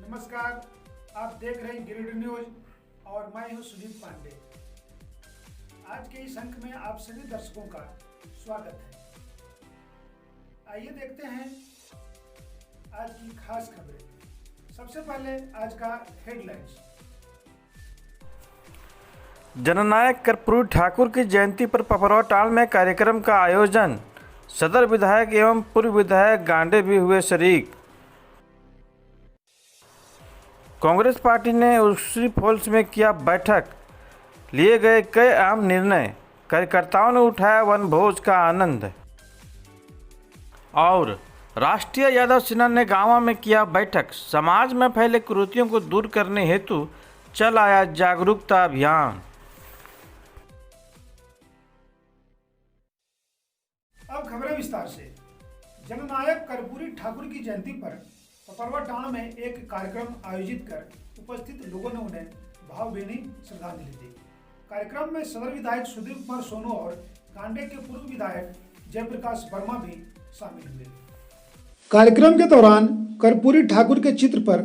नमस्कार, आप देख रहे हैं गिरिडीह न्यूज और मैं हूं सुजीत पांडे। आज के इस अंक में आप सभी दर्शकों का स्वागत है। आइए देखते हैं आज की खास खबरें। सबसे पहले आज का हेडलाइंस। जननायक कर्पूरी ठाकुर की जयंती पर पपरौटाल में कार्यक्रम का आयोजन। सदर विधायक एवं पूर्व विधायक गांडे भी हुए शरीक। कांग्रेस पार्टी ने उर्सी फॉल्स में किया बैठक, लिए गए कई अहम निर्णय। कार्यकर्ताओं ने उठाया वनभोज का आनंद। और राष्ट्रीय यादव सेना ने गांवों में किया बैठक, समाज में फैले कुरीतियों को दूर करने हेतु चल आया जागरूकता अभियान। अब खबरें विस्तार से। जननायक कर्पूरी ठाकुर की जयंती पर पपरौटाल में एक कार्यक्रम आयोजित कर उपस्थित लोगों ने उन्हें भावभीनी श्रद्धांजलि दी। कार्यक्रम में सदर विधायक सुदीप कुमार सोनू और कांडे के पूर्व विधायक जयप्रकाश वर्मा भी शामिल हुए। कार्यक्रम के दौरान कर्पूरी ठाकुर के चित्र पर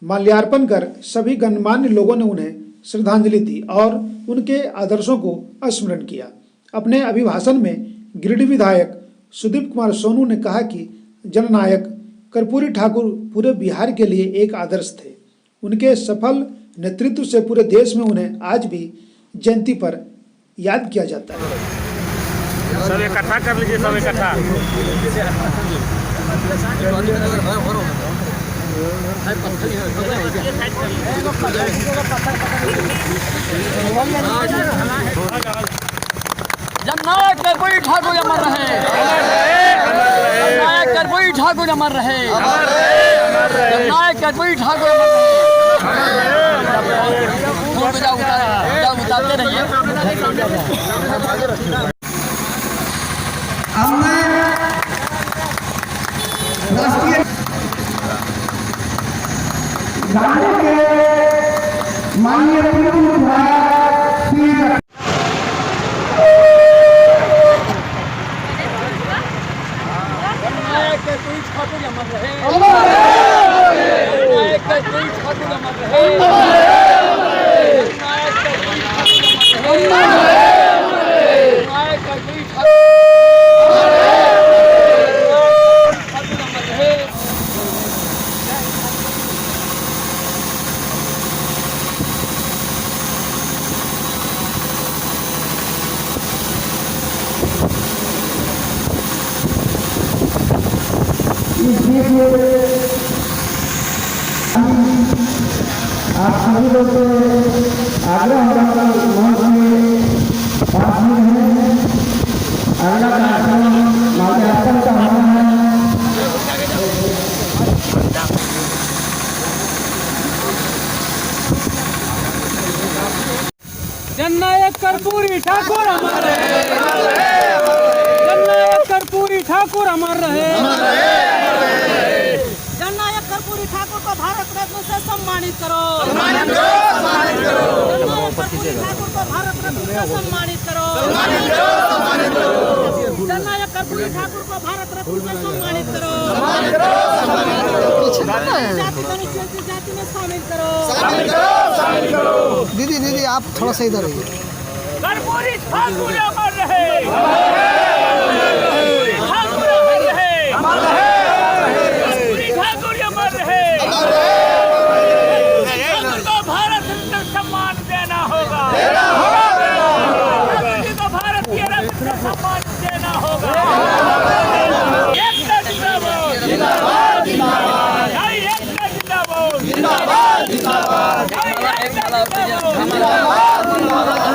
माल्यार्पण कर सभी गणमान्य लोगों ने उन्हें श्रद्धांजलि दी और उनके आदर्शों को स्मरण किया। अपने अभिभाषण में गिरिडीह विधायक सुदीप कुमार सोनू ने कहा कि जननायक कर्पूरी ठाकुर पूरे बिहार के लिए एक आदर्श थे। उनके सफल नेतृत्व से पूरे देश में उन्हें आज भी जयंती पर याद किया जाता है। सब इकट्ठा कर लीजिए, सब इकट्ठा। जननायक कर्पूरी ठाकुर अमर रहे, जननायक कर्पूरी ठाकुर अमर रहे, जननायक कर्पूरी ठाकुर अमर रहे। उतारते रहिए। राष्ट्रीय माननीय आप सभी लोग आग्रह होगा मंच में पास में है। अगला कार्यक्रम माल्यार्पण का होना है। जननायक कर्पूरी ठाकुर अमर रहे, जननायक कर्पूरी ठाकुर अमर रहे। जननायक कर्पूरी ठाकुर को भारत रत्न से सम्मानित करो, जननायक कर्पूरी ठाकुर को भारत रत्न से सम्मानित करो, जननायक कर्पूरी ठाकुर को भारत रत्न से सम्मानित करो, जाति में शामिल करो। दीदी आप थोड़ा सा इधर आइए। कर्पूरी ठाकुर अमर रहे, ठाकुर अमर रहे, ठाकुर अमर रहे। ठाकुर को भारत रत्न सम्मान देना होगा, ठाकुर जी को भारतीय रत्न सम्मान देना होगा। एकता जिंदाबाद, जिंदाबाद, जिंदाबाद। एकता जिंदाबाद, जिंदाबाद, जिंदाबाद।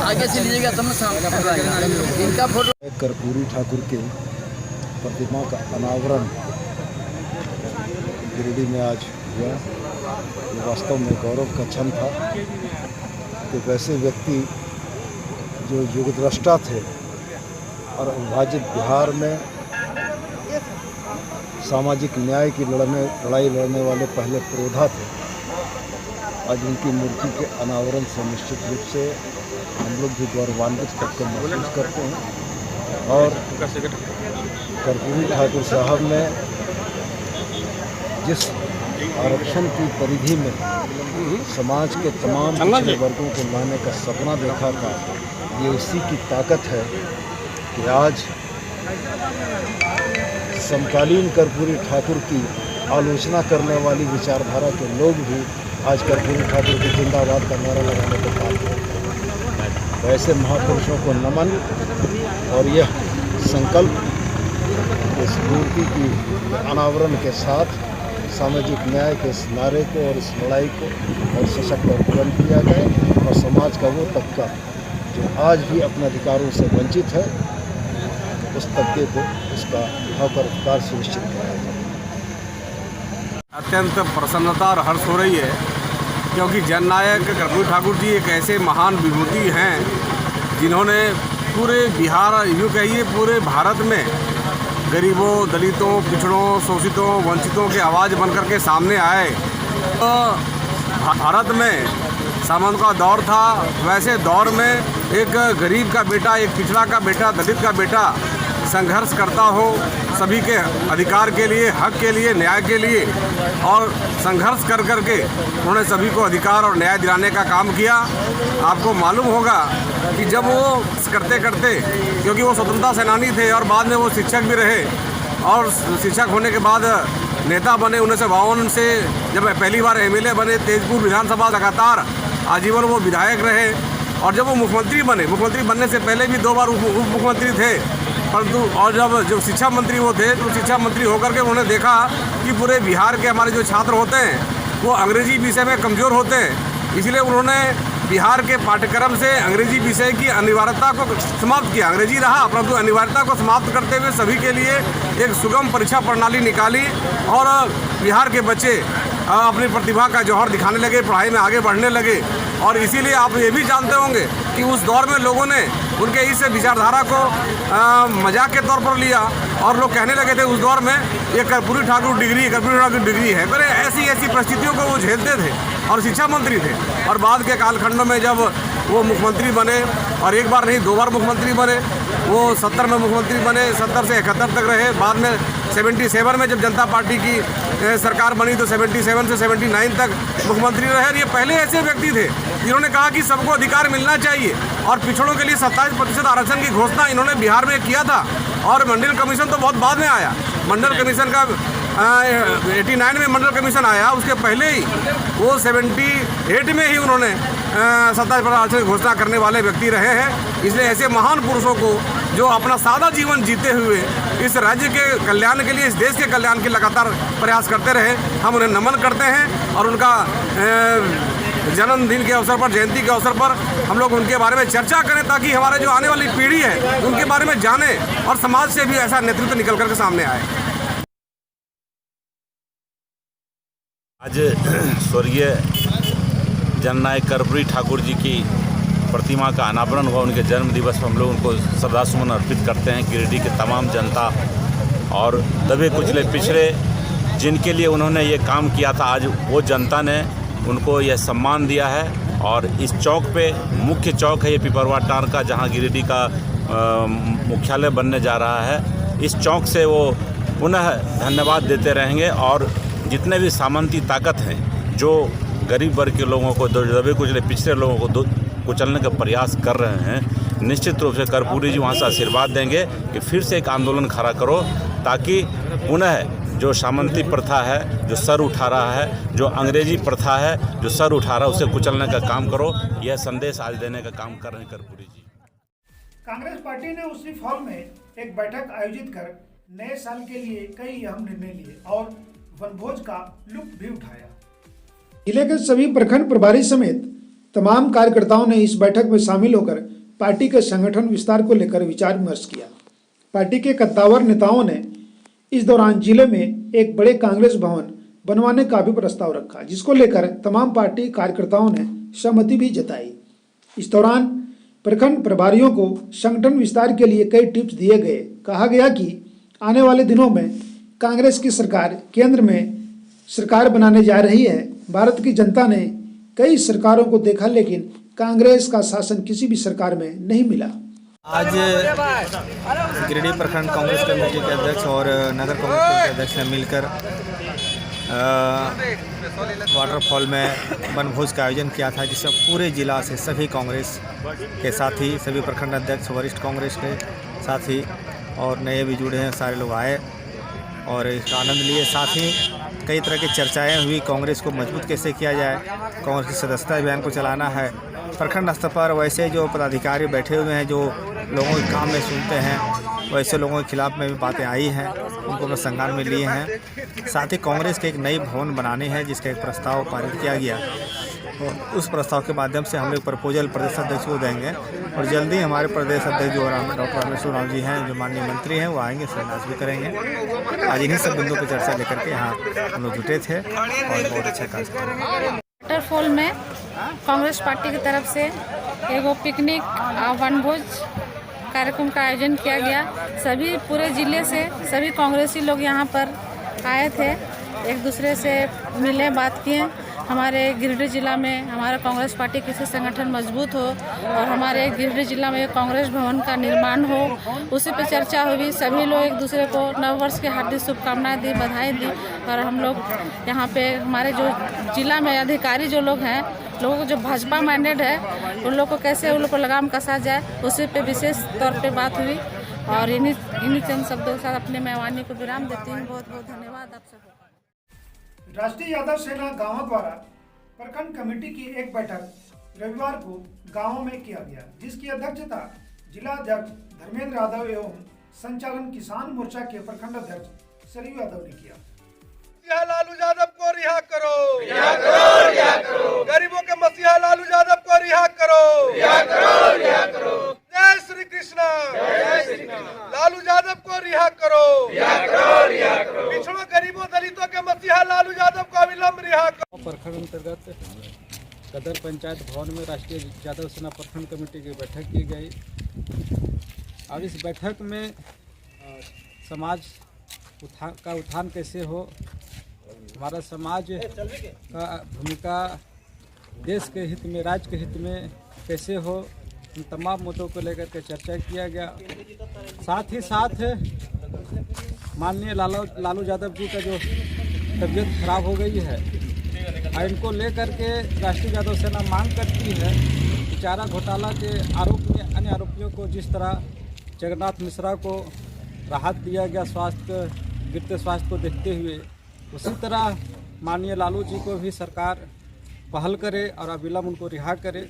आगे से लीजिएगा तब इनका फोटो। कर्पूरी ठाकुर के प्रतिमा का अनावरण गिरिडीह में आज हुआ। ये वास्तव में गौरव का क्षण था कि वैसे व्यक्ति जो युगद्रष्टा थे और विभाजित बिहार में सामाजिक न्याय की लड़ाई लड़ने वाले पहले पुरोधा थे। आज उनकी मूर्ति के अनावरण से निश्चित रूप से हम लोग भी गौरवान्वित करके महसूस करते हैं। और कर्पूरी ठाकुर साहब ने जिस आरक्षण की परिधि में समाज के तमाम पिछड़े वर्गों को लाने का सपना देखा था, ये उसी की ताकत है कि आज समकालीन कर्पूरी ठाकुर की आलोचना करने वाली विचारधारा के लोग भी आज कर्पूरी ठाकुर की जिंदाबाद का नारा लगाने को बाध्य हैं। वैसे महापुरुषों को नमन और यह संकल्प इस मूर्ति की अनावरण के साथ सामाजिक न्याय के इस नारे को और इस लड़ाई को और सशक्त और बुलंद किया जाए और समाज का वो तबका जो आज भी अपने अधिकारों से वंचित है, उस तबके को इसका हक और अधिकार सुनिश्चित कराया जाए। अत्यंत प्रसन्नता और हर्ष हो रही है, क्योंकि जननायक कर्पूरी ठाकुर जी एक ऐसे महान विभूति हैं जिन्होंने पूरे बिहार, यूँ कहिए पूरे भारत में गरीबों, दलितों, पिछड़ों, शोषितों, वंचितों की आवाज़ बनकर के सामने आए। तो भारत में सामंत का दौर था, वैसे दौर में एक गरीब का बेटा, एक पिछड़ा का बेटा, दलित का बेटा संघर्ष करता हो सभी के अधिकार के लिए, हक के लिए, न्याय के लिए, और संघर्ष कर कर के उन्होंने सभी को अधिकार और न्याय दिलाने का काम किया। आपको मालूम होगा कि जब वो करते करते, क्योंकि वो स्वतंत्रता सेनानी थे और बाद में वो शिक्षक भी रहे, और शिक्षक होने के बाद नेता बने 1952 से, जब पहली बार एमएलए बने तेजपुर विधानसभा, लगातार आजीवन वो विधायक रहे। और जब वो मुख्यमंत्री बने, मुख्यमंत्री बनने से पहले भी 2 बार उप मुख्यमंत्री थे, परंतु और जब शिक्षा मंत्री वो थे तो शिक्षा मंत्री होकर के उन्होंने देखा कि पूरे बिहार के हमारे जो छात्र होते हैं वो अंग्रेजी विषय में कमज़ोर होते हैं, इसलिए उन्होंने बिहार के पाठ्यक्रम से अंग्रेजी विषय की अनिवार्यता को समाप्त किया। अंग्रेजी रहा, परंतु अनिवार्यता को समाप्त करते हुए सभी के लिए एक सुगम परीक्षा प्रणाली निकाली और बिहार के बच्चे अपनी प्रतिभा का जौहर दिखाने लगे, पढ़ाई में आगे बढ़ने लगे। और इसीलिए आप ये भी जानते होंगे कि उस दौर में लोगों ने उनके इस विचारधारा को मजाक के तौर पर लिया और लोग कहने लगे थे उस दौर में ये कर्पूरी ठाकुर डिग्री है। पर ऐसी परिस्थितियों को वो झेलते थे और शिक्षा मंत्री थे। और बाद के कालखंडों में जब वो मुख्यमंत्री बने, और एक बार नहीं 2 बार मुख्यमंत्री बने, वो 70 में मुख्यमंत्री बने, 70 से 71 तक रहे। बाद में 77 में जब जनता पार्टी की सरकार बनी तो 77 से 79 तक मुख्यमंत्री रहे। और ये पहले ऐसे व्यक्ति थे जिन्होंने कहा कि सबको अधिकार मिलना चाहिए, और पिछड़ों के लिए 27% आरक्षण की घोषणा इन्होंने बिहार में किया था। और मंडल कमीशन तो बहुत बाद में आया, मंडल कमीशन का 89 में मंडल कमीशन आया, उसके पहले ही वो 78 में ही उन्होंने 27% आरक्षण की घोषणा करने वाले व्यक्ति रहे हैं। इसलिए ऐसे महान पुरुषों को जो अपना सादा जीवन जीते हुए इस राज्य के कल्याण के लिए, इस देश के कल्याण के लगातार प्रयास करते रहे, हम उन्हें नमन करते हैं। और उनका जन्मदिन के अवसर पर, जयंती के अवसर पर हम लोग उनके बारे में चर्चा करें, ताकि हमारे जो आने वाली पीढ़ी है उनके बारे में जाने और समाज से भी ऐसा नेतृत्व निकल कर के सामने आए। आज स्वर्गीय जननायक कर्पूरी ठाकुर जी की प्रतिमा का अनावरण हुआ। उनके जन्म दिवस पर हम लोग उनको श्रद्धासुमन अर्पित करते हैं। गिरिडीह की तमाम जनता और दबे कुचले पिछड़े जिनके लिए उन्होंने ये काम किया था, आज वो जनता ने उनको यह सम्मान दिया है। और इस चौक पे, मुख्य चौक है ये पिपरवा टार का, जहाँ गिरिडीह का मुख्यालय बनने जा रहा है, इस चौक से वो पुनः धन्यवाद देते रहेंगे। और जितने भी सामंती ताकत हैं जो गरीब वर्ग के लोगों को, दबे कुचले पिछड़े लोगों को कुचलने का प्रयास कर रहे हैं, निश्चित रूप से कर्पूरी जी वहाँ से आशीर्वाद देंगे कि फिर से एक आंदोलन खड़ा करो, ताकि पुनः जो सामंती प्रथा है जो सर उठा रहा है, जो अंग्रेजी प्रथा है जो सर उठा रहा है, उसे कुचलने का काम करो। यह संदेश आज देने का काम कर रहे हैं कर्पूरी जी। कांग्रेस पार्टी ने उसी हॉल में एक बैठक आयोजित कर नए साल के लिए कई अहम निर्णय लिए और वनभोज का लुत्फ भी उठाया। जिले के सभी प्रखंड प्रभारी समेत तमाम कार्यकर्ताओं ने इस बैठक में शामिल होकर पार्टी के संगठन विस्तार को लेकर विचार विमर्श किया। पार्टी के कद्दावर नेताओं ने इस दौरान जिले में एक बड़े कांग्रेस भवन बनवाने का भी प्रस्ताव रखा, जिसको लेकर तमाम पार्टी कार्यकर्ताओं ने सहमति भी जताई। इस दौरान प्रखंड प्रभारियों को संगठन विस्तार के लिए कई टिप्स दिए गए। कहा गया कि आने वाले दिनों में कांग्रेस की सरकार केंद्र में सरकार बनाने जा रही है। भारत की जनता ने कई सरकारों को देखा, लेकिन कांग्रेस का शासन किसी भी सरकार में नहीं मिला। आज गिरिडीह प्रखंड कांग्रेस कमेटी के अध्यक्ष और नगर कांग्रेस कमेटी के अध्यक्ष ने मिलकर वाटरफॉल में वनभोज का आयोजन किया था, जिसमें पूरे जिला से सभी कांग्रेस के साथी, सभी प्रखंड अध्यक्ष, वरिष्ठ कांग्रेस के साथी और नए भी जुड़े हैं, सारे लोग आए और इसका आनंद लिए। साथ ही कई तरह की चर्चाएं हुई, कांग्रेस को मजबूत कैसे किया जाए, कांग्रेस की सदस्यता अभियान को चलाना है। प्रखंड स्तर पर वैसे जो पदाधिकारी बैठे हुए हैं, जो लोगों के काम में सुनते हैं, वैसे लोगों के खिलाफ में भी बातें आई हैं, उनको अपने संज्ञान में लिए हैं। साथ ही कांग्रेस के एक नई भवन बनानी है, जिसका एक प्रस्ताव पारित किया गया और उस प्रस्ताव के माध्यम से हम लोग प्रपोजल प्रदेश अध्यक्ष को देंगे और जल्दी हमारे प्रदेश अध्यक्ष जो डॉक्टर रामेश्वर राव जी हैं, जो माननीय मंत्री हैं, वो आएंगे, शिलान्यास भी करेंगे। आज इन्हीं सब बिंदुओं पर चर्चा लेकर के यहाँ हम लोग जुटे थे और बहुत अच्छा कार्य करेंगे। वाटरफॉल में कांग्रेस पार्टी की तरफ से एगो पिकनिक वनभोज कार्यक्रम का आयोजन किया गया। सभी पूरे जिले से सभी कांग्रेसी लोग यहाँ पर आए थे, एक दूसरे से मिले, बात किए। हमारे गिरिडीह जिला में हमारा कांग्रेस पार्टी किसी संगठन मजबूत हो और हमारे गिरिडीह जिला में कांग्रेस भवन का निर्माण हो, उसी पे चर्चा हुई। सभी लोग एक दूसरे को नव वर्ष की हार्दिक शुभकामनाएं दी, बधाई दी और हम लोग यहाँ पे हमारे जो जिला में अधिकारी जो लोग हैं, लोगों को जो भाजपा माइंडेड है, उन लोग को कैसे उन लोग को लगाम कसा जाए, उसी पे विशेष तौर पे बात हुई और इन्हीं चंद शब्दों के साथ अपने मैं वाणी को विराम देती हूँ। बहुत बहुत धन्यवाद आप सबको। राष्ट्रीय यादव सेना गांवों द्वारा प्रखंड कमेटी की एक बैठक रविवार को गांवों में किया गया, जिसकी अध्यक्षता जिला अध्यक्ष धर्मेंद्र यादव एवं संचालन किसान मोर्चा के प्रखंड अध्यक्ष सरयू यादव ने किया। लालू यादव को रिहा करो, रिहा करो, रिहा करो। गरीबों के मसीहा लालू यादव को रिहा करो, रिहा करो, रिहा करो। जय श्री कृष्णा, जय श्री कृष्णा। लालू यादव को रिहा करो, रिहा करो, रिहा करो। पिछड़ों, गरीबों, दलितों के मसीहा लालू यादव को अविलंब रिहा करो। प्रखंड अंतर्गत कदर पंचायत भवन में राष्ट्रीय यादव सेना प्रखंड कमेटी की बैठक की गई। अब इस बैठक में समाज का उत्थान कैसे हो, हमारा समाज का भूमिका देश के हित में, राज्य के हित में कैसे हो, इन तमाम मुद्दों को लेकर के चर्चा किया गया। साथ ही साथ माननीय लालू यादव जी का जो तबीयत खराब हो गई है, इनको लेकर के राष्ट्रीय यादव सेना मांग करती है कि चारा घोटाला के आरोप में अन्य आरोपियों को जिस तरह जगन्नाथ मिश्रा को राहत दिया गया गिरते स्वास्थ्य को देखते हुए, उसी तरह माननीय लालू जी को भी सरकार पहल करे और अविलंब उनको रिहा करे,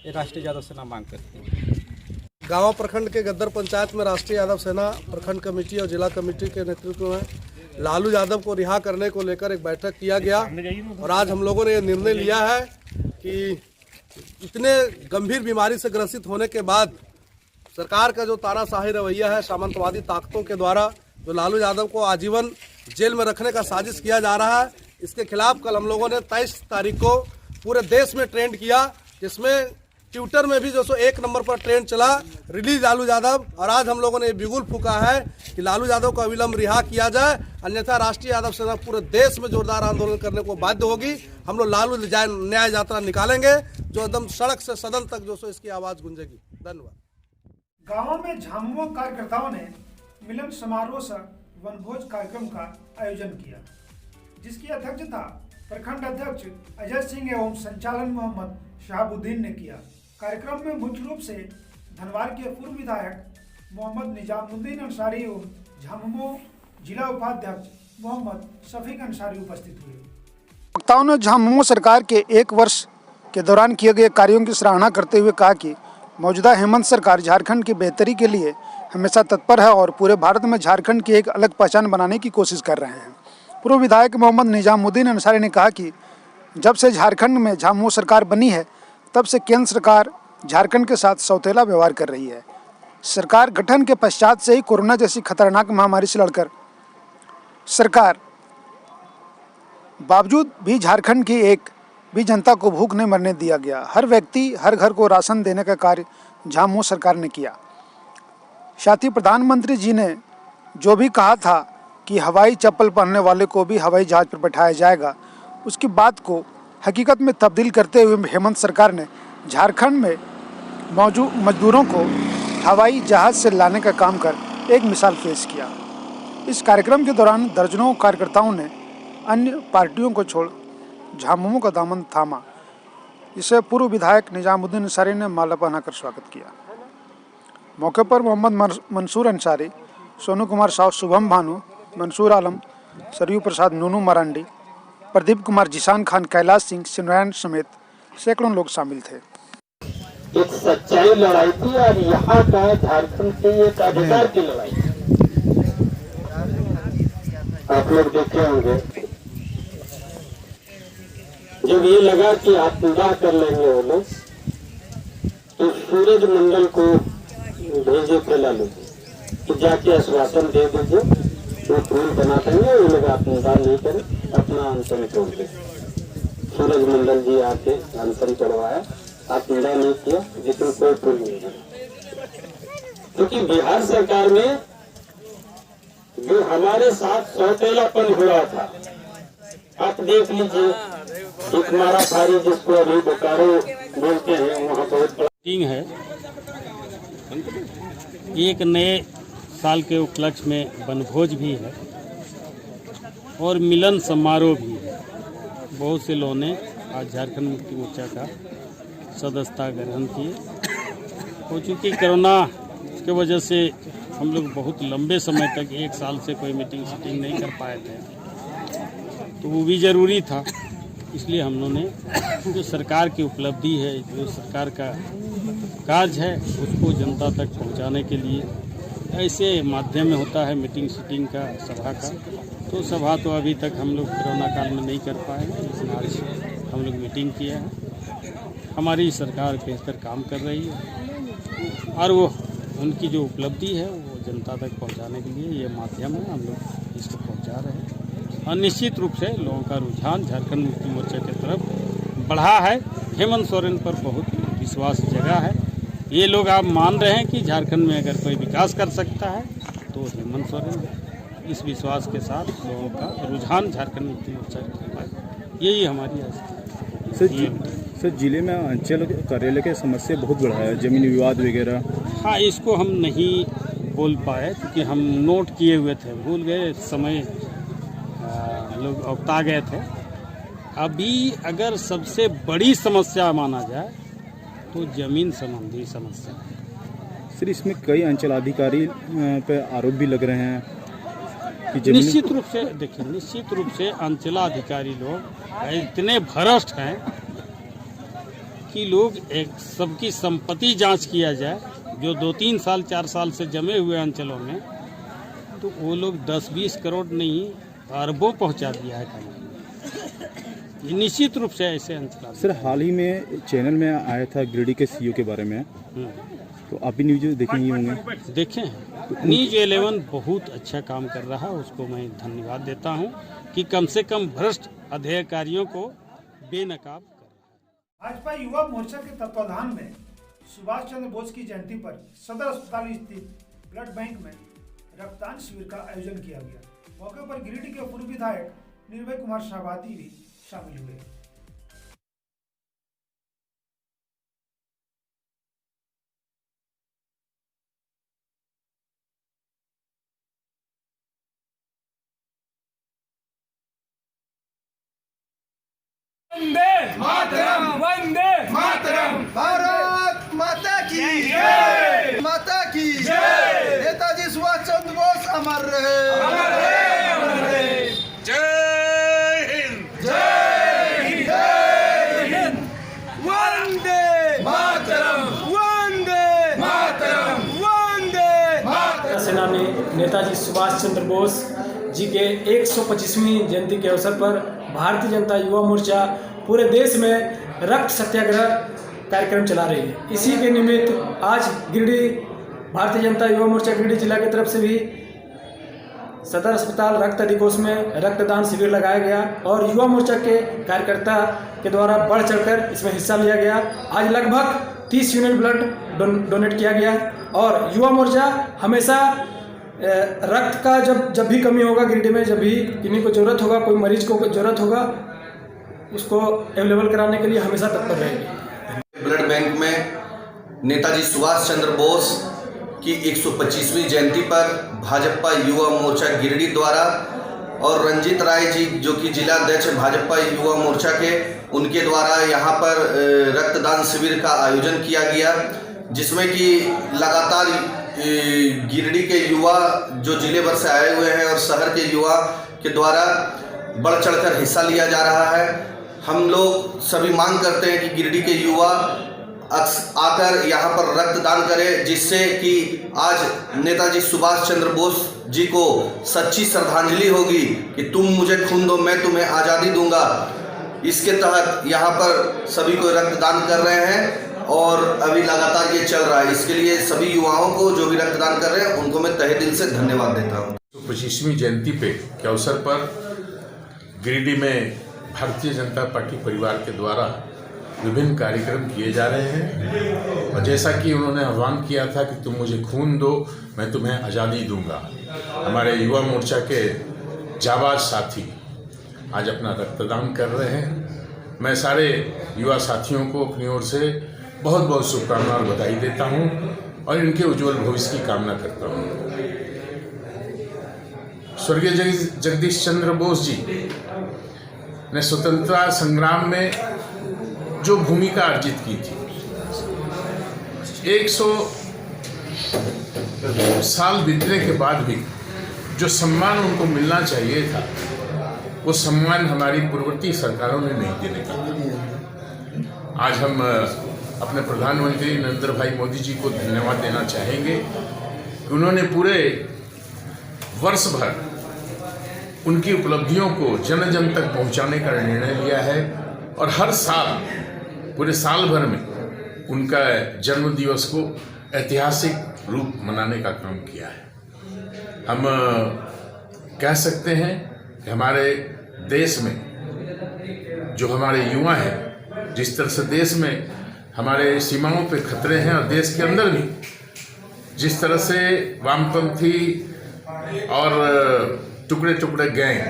ये राष्ट्रीय यादव सेना मांग करती है। गाँव प्रखंड के गद्दर पंचायत में राष्ट्रीय यादव सेना प्रखंड कमेटी और जिला कमेटी के नेतृत्व में लालू यादव को रिहा करने को लेकर एक बैठक किया गया और आज हम लोगों ने ये निर्णय लिया है कि इतने गंभीर बीमारी से ग्रसित होने के बाद सरकार का जो तानाशाही रवैया है सामंतवादी ताकतों के द्वारा, जो लालू यादव को आजीवन जेल में रखने का साजिश किया जा रहा है, इसके खिलाफ कल हम लोगों ने 23 तारीख को पूरे देश में ट्रेंड किया, जिसमें ट्विटर में भी जो 1 नंबर पर ट्रेंड चला, रिलीज लालू यादव। और आज हम लोगों ने बिगुल फूका है कि लालू यादव को अविलंब रिहा किया जाए, अन्यथा राष्ट्रीय यादव सेना पूरे देश में जोरदार आंदोलन करने को बाध्य होगी। हम लोग लालू न्याय यात्रा निकालेंगे, जो एकदम सड़क से सदन तक जो इसकी आवाज गूंजेगी। धन्यवाद। गाँवों में झामुमो कार्यकर्ताओं ने मिलन समारोह सह वनभोज कार्यक्रम का आयोजन किया, जिसकी अध्यक्षता प्रखंड अध्यक्ष अजय सिंह एवं संचालन मोहम्मद शहाबुद्दीन ने किया। कार्यक्रम में मुख्य रूप से धनवार के पूर्व विधायक मोहम्मद निजामुद्दीन अंसारी एवं झामुमो जिला उपाध्यक्ष मोहम्मद शफीक अंसारी उपस्थित हुए। वक्ताओं ने झामुमो सरकार के 1 वर्ष के दौरान किए गए कार्यों की सराहना करते हुए कहा कि मौजूदा हेमंत सरकार झारखंड की बेहतरी के लिए हमेशा तत्पर है और पूरे भारत में झारखंड की एक अलग पहचान बनाने की कोशिश कर रहे हैं। पूर्व विधायक मोहम्मद निजामुद्दीन अंसारी ने कहा कि जब से झारखंड में झामुमो सरकार बनी है, तब से केंद्र सरकार झारखंड के साथ सौतेला व्यवहार कर रही है। सरकार गठन के पश्चात से ही कोरोना जैसी खतरनाक महामारी से लड़कर सरकार बावजूद भी झारखंड की एक भी जनता को भूख नहीं मरने दिया गया। हर व्यक्ति, हर घर को राशन देने का कार्य झामुमो सरकार ने किया। साथ ही प्रधानमंत्री जी ने जो भी कहा था कि हवाई चप्पल पहनने वाले को भी हवाई जहाज पर बैठाया जाएगा, उसकी बात को हकीकत में तब्दील करते हुए हेमंत सरकार ने झारखंड में मौजूद मजदूरों को हवाई जहाज से लाने का काम कर एक मिसाल पेश किया। इस कार्यक्रम के दौरान दर्जनों कार्यकर्ताओं ने अन्य पार्टियों को छोड़ झामुमो का दामन थामा। इसे पूर्व विधायक निजामुद्दीन अंसारी ने माला पहनाकर स्वागत किया। मौके पर मोहम्मद मंसूर अंसारी, सोनू कुमार साव, शुभम भानु, मंसूर आलम, सरयू प्रसाद, नूनू मरांडी, प्रदीप कुमार, जिशान खान, कैलाश सिंह, सिमरन समेत सैकड़ों लोग शामिल थे। एक सच्चाई लड़ाई थी और यहाँ का झारखंड के एक अधिकार की लड़ाई। आप लोग देखे होंगे जब ये लगा कि आत्मदाह कर लेंगे वो लोग, तो सूरज मंडल को भेजे थे लालू कि जाके आश्वासन दे दीजिए, वो पुल बना देंगे, वो लोग आत्मदाह नहीं करें, अपना अनशन छोड़ दे। सूरज मंडल जी आके अनशन तोड़वाया, आत्मदाह नहीं किया, जिसमें कोई पुल नहीं बना। क्योंकि बिहार सरकार में जो हमारे साथ सौतेलापन हो रहा था, आप देख लीजिए, एक मारामारी जिसको अभी बोकारो बोलते हैं, वहाँ बहुत मीटिंग है। एक नए साल के उपलक्ष्य में वनभोज भी है और मिलन समारोह भी है। बहुत से लोगों ने आज झारखंड मुक्ति मोर्चा का सदस्यता ग्रहण किए। हो चूँकि कोरोना की वजह से हम लोग बहुत लंबे समय तक 1 साल से कोई मीटिंग सीटिंग नहीं कर पाए थे, तो वो भी ज़रूरी था। इसलिए हम लोगों ने जो सरकार की उपलब्धि है, जो सरकार का कार्य है, उसको जनता तक पहुंचाने के लिए ऐसे माध्यम में होता है मीटिंग सीटिंग का, सभा का। तो सभा तो अभी तक हम लोग कोरोना काल में नहीं कर पाए, लेकिन आज हम लोग मीटिंग किए हैं। हमारी सरकार बेहतर काम कर रही है और वो उनकी जो उपलब्धि है वो जनता तक पहुंचाने के लिए ये माध्यम है, हम लोग इस तक पहुँचा रहे हैं। और निश्चित रूप से लोगों का रुझान झारखंड मुक्ति मोर्चा की तरफ बढ़ा है। हेमंत सोरेन पर बहुत विश्वास जगा है। ये लोग आप मान रहे हैं कि झारखंड में अगर कोई विकास कर सकता है तो हेमंत सोरेन है। इस विश्वास के साथ लोगों का रुझान झारखंड मुक्ति मोर्चा की तरफ है। यही हमारी सर जिले में अंचल कार्यालय की समस्या बहुत बढ़ा है, जमीन विवाद वगैरह। हाँ, इसको हम नहीं बोल पाए क्योंकि हम नोट किए हुए थे, भूल गए, समय लोग अवता गए थे। अभी अगर सबसे बड़ी समस्या माना जाए तो जमीन संबंधी समस्या है। सर इसमें कई अंचल अधिकारी पे आरोप भी लग रहे हैं कि जमीन। निश्चित रूप से देखिए, निश्चित रूप से अंचलाधिकारी लोग इतने भ्रष्ट हैं कि लोग एक सबकी संपत्ति जांच किया जाए जो 2-3 साल 4 साल से जमे हुए अंचलों में, तो वो लोग 10-20 करोड़ नहीं अरबों पहुंचा दिया है कहीं। निश्चित रूप से ऐसे अंचल। सर हाल ही में चैनल में आया था गिरिडीह के सीईओ के बारे में, तो आप भी न्यूज देखे ही होंगे। देखे हैं। न्यूज 11 बहुत अच्छा काम कर रहा है, उसको मैं धन्यवाद देता हूं कि कम से कम भ्रष्ट अधिकारियों को बेनकाब कर रहा है। भाजपा युवा मोर्चा के तत्वाधान में सुभाष चंद्र बोस की जयंती पर सदर अस्पताल स्थित ब्लड बैंक में रक्तदान शिविर का आयोजन किया गया। मौके पर गिरिडीह के पूर्व विधायक निर्भय कुमार शाहबादी भी शामिल हुए। वंदे मातरम, वंदे मातरम, भारत माता की जय, माता की जय। नेताजी सुभाष चंद्र बोस अमर रहे, अमर रहे, अमर रहे। जय हिंद, जय हिंद, जय हिंद। वंदे मातरम, वंदे मातरम, वंदे मातरम। सेनानी नेताजी सुभाष चंद्र बोस जी के 125वीं जयंती के अवसर पर भारतीय जनता युवा मोर्चा पूरे देश में रक्त सत्याग्रह कार्यक्रम चला रही है। इसी के निमित्त आज गिरिडीह भारतीय जनता युवा मोर्चा गिरिडीह जिला की तरफ से भी सदर अस्पताल रक्त अधिकोष में रक्तदान शिविर लगाया गया और युवा मोर्चा के कार्यकर्ता के द्वारा बढ़ चढ़कर इसमें हिस्सा लिया गया। आज लगभग 30 यूनिट ब्लड डोनेट किया गया और युवा मोर्चा हमेशा रक्त का जब भी कमी होगा गिरिडीह में, जब भी किन्हीं को ज़रूरत होगा, कोई मरीज को ज़रूरत होगा, उसको अवेलेबल कराने के लिए हमेशा तत्पर रहेगी। ब्लड बैंक में नेताजी सुभाष चंद्र बोस की 125वीं जयंती पर भाजपा युवा मोर्चा गिरिडीह द्वारा और रंजीत राय जी जो कि जिला अध्यक्ष भाजपा युवा मोर्चा के, उनके द्वारा यहाँ पर रक्तदान शिविर का आयोजन किया गया, जिसमें कि लगातार गिरिडीह के युवा जो जिले भर से आए हुए हैं और शहर के युवा के द्वारा बढ़ चढ़कर हिस्सा लिया जा रहा है। हम लोग सभी मांग करते हैं कि गिरिडीह के युवा आकर यहाँ पर रक्तदान करें, जिससे कि आज नेताजी सुभाष चंद्र बोस जी को सच्ची श्रद्धांजलि होगी कि तुम मुझे खून दो मैं तुम्हें आज़ादी दूंगा। इसके तहत यहाँ पर सभी को रक्तदान कर रहे हैं और अभी लगातार ये चल रहा है। इसके लिए सभी युवाओं को जो भी रक्तदान कर रहे हैं उनको मैं तहे दिल से धन्यवाद देता हूँ। 25वीं जयंती के अवसर पर गिरिडीह में भारतीय जनता पार्टी परिवार के द्वारा विभिन्न कार्यक्रम किए जा रहे हैं और जैसा कि उन्होंने आह्वान किया था कि तुम मुझे खून दो मैं तुम्हें आज़ादी दूंगा, हमारे युवा मोर्चा के जाबाज साथी आज अपना रक्तदान कर रहे हैं। मैं सारे युवा साथियों को अपनी ओर से बहुत बहुत शुभकामनाएं और बधाई देता हूं और इनके उज्जवल भविष्य की कामना करता हूं। स्वर्गीय जगदीश चंद्र बोस जी ने स्वतंत्रता संग्राम में जो भूमिका अर्जित की थी, 100 साल बीतने के बाद भी जो सम्मान उनको मिलना चाहिए था वो सम्मान हमारी पूर्ववर्ती सरकारों ने नहीं देने का। आज हम अपने प्रधानमंत्री नरेंद्र भाई मोदी जी को धन्यवाद देना चाहेंगे कि उन्होंने पूरे वर्ष भर उनकी उपलब्धियों को जन जन तक पहुंचाने का निर्णय लिया है और हर साल पूरे साल भर में उनका जन्म दिवस को ऐतिहासिक रूप मनाने का काम किया है। हम कह सकते हैं कि हमारे देश में जो हमारे युवा हैं, जिस तरह से देश में हमारे सीमाओं पे खतरे हैं और देश के अंदर भी जिस तरह से वामपंथी और टुकड़े टुकड़े गैंग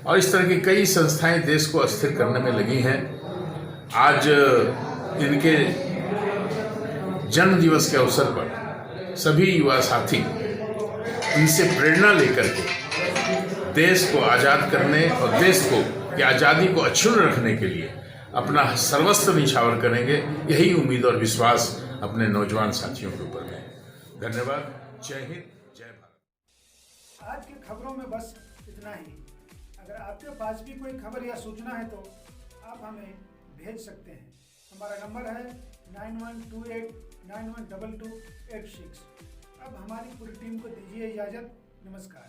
और इस तरह की कई संस्थाएं देश को अस्थिर करने में लगी हैं, आज इनके जन्म दिवस के अवसर पर सभी युवा साथी इनसे प्रेरणा लेकर के देश को आज़ाद करने और देश को की आज़ादी को अक्षुण्ण रखने के लिए अपना सर्वस्व निछावर करेंगे। यही उम्मीद और विश्वास अपने नौजवान साथियों के ऊपर है। धन्यवाद। जय हिंद, जय भारत। आज की खबरों में बस इतना ही। अगर आपके पास भी कोई खबर या सूचना है तो आप हमें भेज सकते हैं। हमारा नंबर है 9128912286। अब हमारी पूरी टीम को दीजिए इजाज़त। नमस्कार।